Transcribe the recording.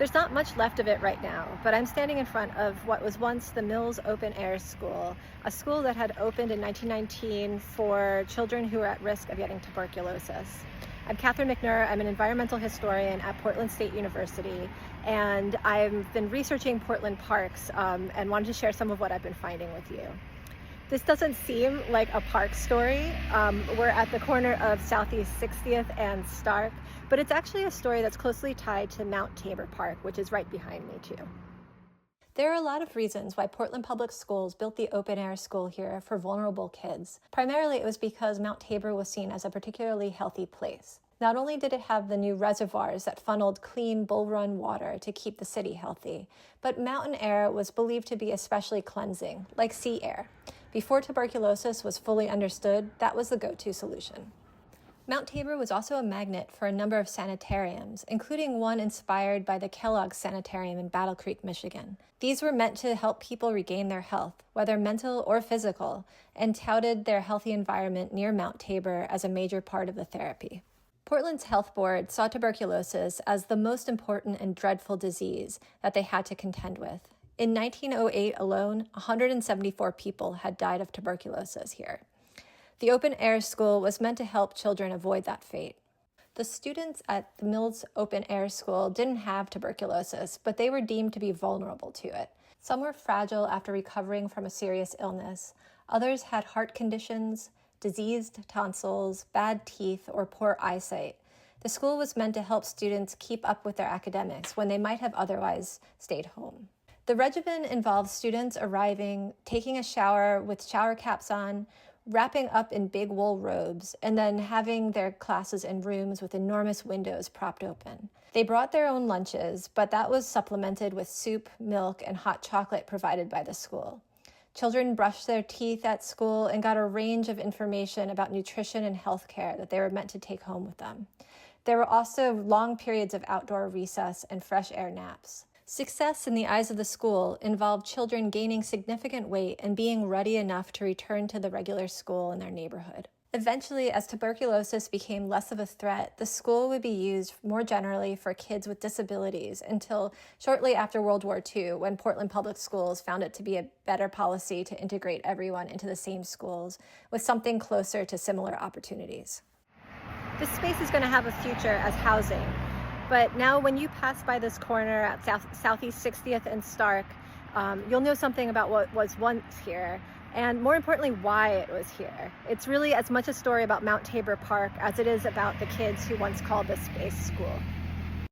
There's not much left of it right now, but I'm standing in front of what was once the Mills Open Air School, a school that had opened in 1919 for children who were at risk of getting tuberculosis. I'm Catherine McNur. I'm an environmental historian at Portland State University, and I've been researching Portland parks and wanted to share some of what I've been finding with you. This doesn't seem like a park story. We're at the corner of Southeast 60th and Stark, but it's actually a story that's closely tied to Mount Tabor Park, which is right behind me too. There are a lot of reasons why Portland Public Schools built the open air school here for vulnerable kids. Primarily, it was because Mount Tabor was seen as a particularly healthy place. Not only did it have the new reservoirs that funneled clean Bull Run water to keep the city healthy, but mountain air was believed to be especially cleansing, like sea air. Before tuberculosis was fully understood, that was the go-to solution. Mount Tabor was also a magnet for a number of sanitariums, including one inspired by the Kellogg Sanitarium in Battle Creek, Michigan. These were meant to help people regain their health, whether mental or physical, and touted their healthy environment near Mount Tabor as a major part of the therapy. Portland's health board saw tuberculosis as the most important and dreadful disease that they had to contend with. In 1908 alone, 174 people had died of tuberculosis here. The open air school was meant to help children avoid that fate. The students at the Mills Open Air School didn't have tuberculosis, but they were deemed to be vulnerable to it. Some were fragile after recovering from a serious illness. Others had heart conditions, diseased tonsils, bad teeth, or poor eyesight. The school was meant to help students keep up with their academics when they might have otherwise stayed home. The regimen involved students arriving, taking a shower with shower caps on, wrapping up in big wool robes, and then having their classes in rooms with enormous windows propped open. They brought their own lunches, but that was supplemented with soup, milk, and hot chocolate provided by the school. Children brushed their teeth at school and got a range of information about nutrition and health care that they were meant to take home with them. There were also long periods of outdoor recess and fresh air naps. Success in the eyes of the school involved children gaining significant weight and being ready enough to return to the regular school in their neighborhood. Eventually, as tuberculosis became less of a threat, the school would be used more generally for kids with disabilities until shortly after World War II, when Portland Public Schools found it to be a better policy to integrate everyone into the same schools with something closer to similar opportunities. This space is going to have a future as housing. But now when you pass by this corner at Southeast 60th and Stark, you'll know something about what was once here, and more importantly, why it was here. It's really as much a story about Mount Tabor Park as it is about the kids who once called this space school.